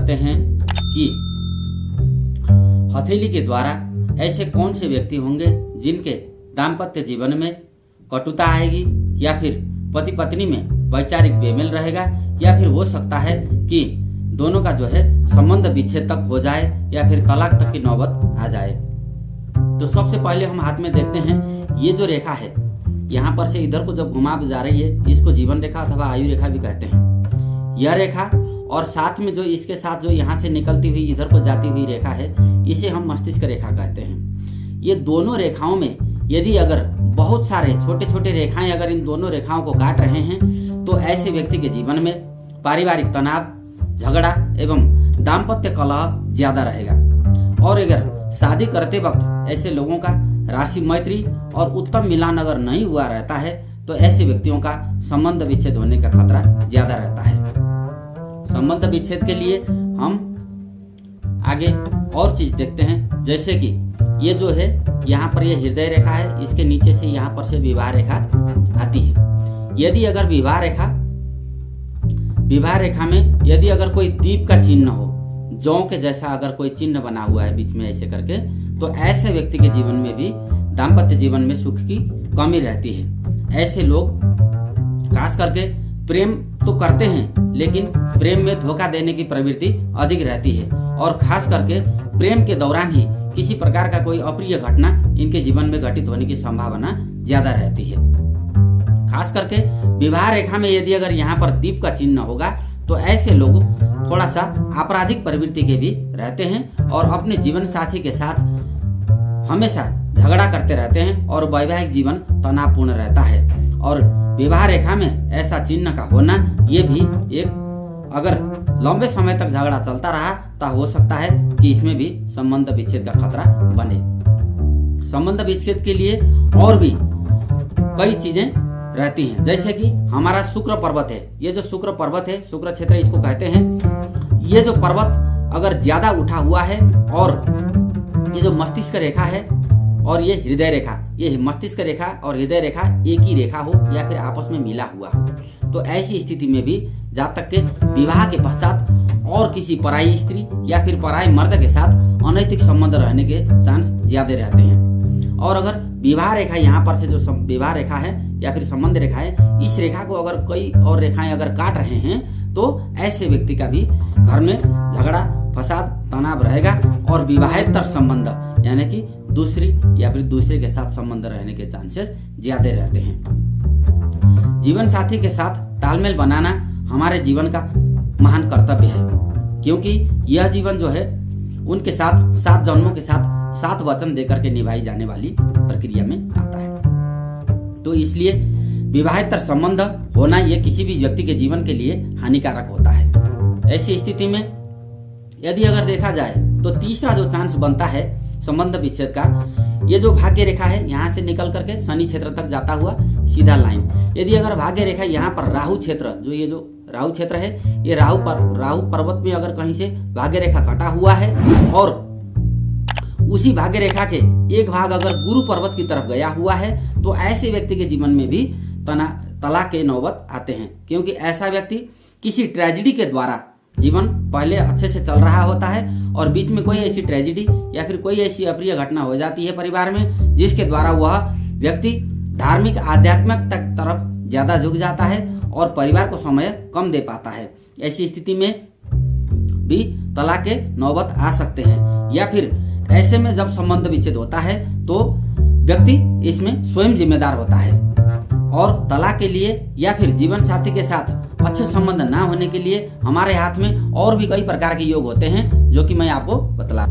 करते हैं कि हथेली के द्वारा ऐसे कौन से व्यक्ति होंगे जिनके दाम्पत्य जीवन में कटुता आएगी, या फिर पति पत्नी में वैचारिक बेमेल रहेगा, या फिर हो सकता है कि दोनों का जो है संबंध विच्छेद तक हो जाए या फिर तलाक तक की नौबत आ जाए। तो सबसे पहले हम हाथ में देखते हैं ये जो रेखा है, यहाँ पर से इधर को जब घुमा जा रही है, इसको जीवन रेखा अथवा आयु रेखा भी कहते हैं। यह रेखा और साथ में जो इसके साथ जो यहाँ से निकलती हुई इधर को जाती हुई रेखा है, इसे हम मस्तिष्क रेखा कहते हैं। ये दोनों रेखाओं में यदि अगर बहुत सारे छोटे छोटे रेखाएं अगर इन दोनों रेखाओं को काट रहे हैं तो ऐसे व्यक्ति के जीवन में पारिवारिक तनाव, झगड़ा एवं दाम्पत्य कलह ज्यादा रहेगा। और अगर शादी करते वक्त ऐसे लोगों का राशि मैत्री और उत्तम मिलान अगर नहीं हुआ रहता है तो ऐसे व्यक्तियों का संबंध विच्छेद होने का खतरा ज्यादा रहता है। संबंध विच्छेद के लिए हम आगे और चीज देखते हैं, जैसे कि ये जो है यहाँ पर ये हृदय रेखा है, इसके नीचे से यहाँ पर से विवाह रेखा आती है। यदि अगर विवाह रेखा में यदि अगर कोई दीप का चिन्ह हो, जौ के जैसा अगर कोई चिन्ह बना हुआ है बीच में ऐसे करके, तो ऐसे व्यक्ति के जीवन में भी दाम्पत्य जीवन में सुख की कमी रहती है। ऐसे लोग खास करके प्रेम तो करते हैं लेकिन प्रेम में धोखा देने की प्रवृत्ति अधिक रहती है, और खास करके प्रेम के दौरान ही किसी प्रकार का कोई अप्रिय घटना इनके जीवन में घटित होने की संभावना ज्यादा रहती है। खास करके विवाह रेखा में यदि अगर यहाँ पर दीप का चिन्ह होगा तो ऐसे लोग थोड़ा सा आपराधिक प्रवृत्ति के भी रहते हैं और अपने जीवन साथी के साथ हमेशा झगड़ा करते रहते हैं और वैवाहिक जीवन तनावपूर्ण रहता है। और विवाह रेखा में ऐसा चिन्ह का होना ये भी एक, अगर लंबे समय तक झगड़ा चलता रहा तो हो सकता है कि इसमें भी संबंध विच्छेद का खतरा बने। संबंध विच्छेद के लिए और भी कई चीजें रहती हैं, जैसे कि हमारा शुक्र पर्वत है। ये जो शुक्र पर्वत है, शुक्र क्षेत्र इसको कहते हैं। ये जो पर्वत अगर ज्यादा उठा हुआ है और ये जो मस्तिष्क रेखा है और ये हृदय रेखा, ये मस्तिष्क रेखा और हृदय रेखा एक ही रेखा हो या फिर आपस में मिला हुआ हो, तो ऐसी स्थिति में भी जब तक के विवाह के पश्चात और किसी पराई स्त्री या फिर पराई मर्द के साथ अनैतिक संबंध रहने के चांस ज्यादा रहते हैं। और अगर विवाह रेखा यहाँ पर से जो विवाह रेखा है या फिर संबंध रेखा है, इस रेखा को अगर कई और रेखाएं अगर काट रहे हैं तो ऐसे व्यक्ति का भी घर में झगड़ा, फसाद, तनाव रहेगा और विवाहेतर संबंध यानी कि दूसरी या फिर दूसरे के साथ संबंध रहने के चांसेस ज्यादा रहते हैं। जीवन साथी के साथ तालमेल बनाना हमारे जीवन का महान कर्तव्य है, क्योंकि यह जीवन जो है उनके साथ 7 जन्मों के साथ 7 वचन देकर के निभाई जाने वाली प्रक्रिया में आता है। तो इसलिए विवाहेतर संबंध होना यह किसी भी व्यक्ति के जीवन के लिए हानिकारक होता है। ऐसी स्थिति में यदि अगर देखा जाए तो तीसरा जो चांस बनता है संबंध विच्छेद का, ये जो भाग्य रेखा है यहाँ से निकल करके शनि क्षेत्र तक जाता हुआ सीधा लाइन, यदि अगर भाग्य रेखा यहाँ पर राहु क्षेत्र, जो ये जो राहु क्षेत्र है, ये राहु पर्वत में अगर कहीं से भाग्य रेखा कटा हुआ है और उसी भाग्य रेखा के एक भाग अगर गुरु पर्वत की तरफ गया हुआ है, तो ऐसे व्यक्ति के जीवन में भी तलाक के नौबत आते हैं, क्योंकि ऐसा व्यक्ति किसी ट्रेजेडी के द्वारा जीवन पहले अच्छे से चल रहा होता है और बीच में कोई ऐसी ट्रेजेडी या फिर कोई ऐसी अप्रिय घटना हो जाती है परिवार में, जिसके द्वारा वह व्यक्ति धार्मिक आध्यात्मिक तरफ ज्यादा झुक जाता है और परिवार को समय कम दे पाता है। ऐसी स्थिति में भी तलाक के नौबत आ सकते हैं। या फिर ऐसे में जब संबंध विच्छेद होता है तो व्यक्ति इसमें स्वयं जिम्मेदार होता है और तलाक के लिए या फिर जीवन साथी के साथ अच्छे संबंध ना होने के लिए हमारे हाथ में और भी कई प्रकार के योग होते हैं, जो कि मैं आपको बतला।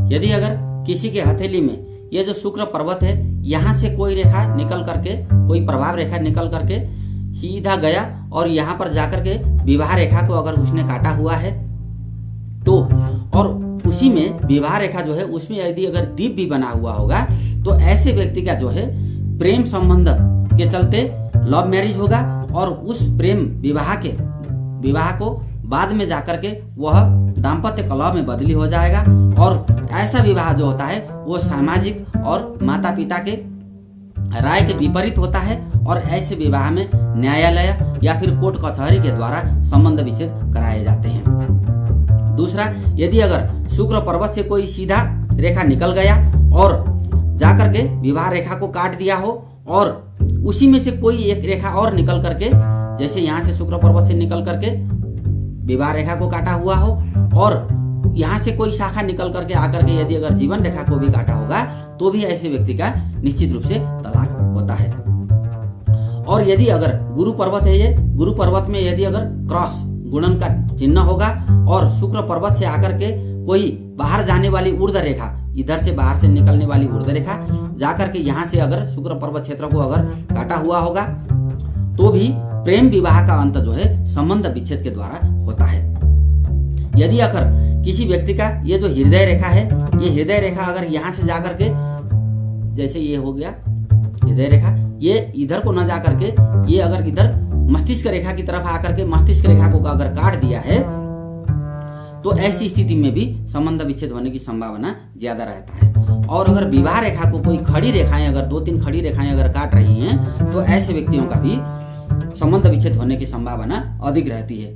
यदि अगर किसी के हथेली में ये जो शुक्र पर्वत है, यहाँ से कोई रेखा निकल करके, कोई प्रभाव रेखा निकल करके सीधा गया और यहाँ पर जाकर के विवाह रेखा को अगर उसने काटा हुआ है तो, और उसी में विवाह रेखा जो है उसमें यदि अगर दीप भी बना हुआ होगा, तो ऐसे व्यक्ति का जो है प्रेम संबंध के चलते लव मैरिज होगा और उस प्रेम विवाह को बाद में जाकर के वह दाम्पत्य कलह में बदली हो जाएगा। और ऐसा विवाह जो होता है वो सामाजिक और माता पिता के राय के विपरीत होता है और ऐसे विवाह में न्यायालय या फिर कोर्ट कचहरी के द्वारा संबंध विच्छेद कराए जाते हैं। दूसरा, यदि अगर शुक्र पर्वत से कोई सीधा रेखा निकल गया और जाकर के विवाह रेखा को काट दिया हो और उसी में से कोई एक रेखा और निकल करके, जैसे यहाँ से शुक्र पर्वत से निकल करके विवाह रेखा को काटा हुआ हो और यहाँ से कोई शाखा निकल करके आकर के यदि अगर जीवन रेखा को भी काटा होगा तो भी ऐसे व्यक्ति का निश्चित रूप से तलाक होता है। और यदि अगर गुरु पर्वत है, ये गुरु पर्वत में यदि अगर क्रॉस गुणन का चिन्ह होगा और शुक्र पर्वत से आकर के कोई बाहर जाने वाली ऊर्ध्व रेखा, इधर से बाहर से निकलने वाली ऊर्ध्व रेखा जाकर के यहाँ से अगर शुक्र पर्वत क्षेत्र को अगर काटा हुआ होगा तो भी प्रेम विवाह का अंत जो है संबंध विच्छेद के द्वारा होता है। यदि अगर किसी व्यक्ति का ये जो हृदय रेखा है, ये हृदय रेखा अगर यहाँ से जाकर के, जैसे ये हो गया हृदय रेखा, ये इधर को न जाकर के ये अगर इधर मस्तिष्क रेखा की तरफ आकर के मस्तिष्क रेखा को अगर काट दिया है तो ऐसी स्थिति में भी संबंध विच्छेद होने की संभावना ज्यादा रहता है। और अगर विवाह रेखा को कोई खड़ी रेखाएं, अगर 2-3 खड़ी रेखाएं अगर काट रही हैं तो ऐसे व्यक्तियों का भी संबंध विच्छेद होने की संभावना अधिक रहती है।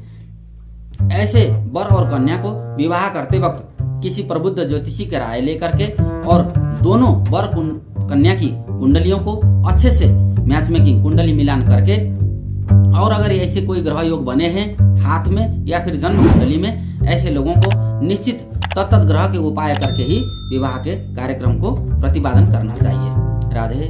ऐसे वर और कन्या को विवाह करते वक्त किसी प्रबुद्ध ज्योतिषी की राय लेकर के और दोनों वर कन्या की कुंडलियों को अच्छे से मैच मेकिंग कुंडली मिलान करके, और अगर ऐसे कोई ग्रह योग बने हैं हाथ में या फिर जन्म कुंडली में, ऐसे लोगों को निश्चित तत्त ग्रह के उपाय करके ही विवाह के कार्यक्रम को प्रतिपादन करना चाहिए। राधे।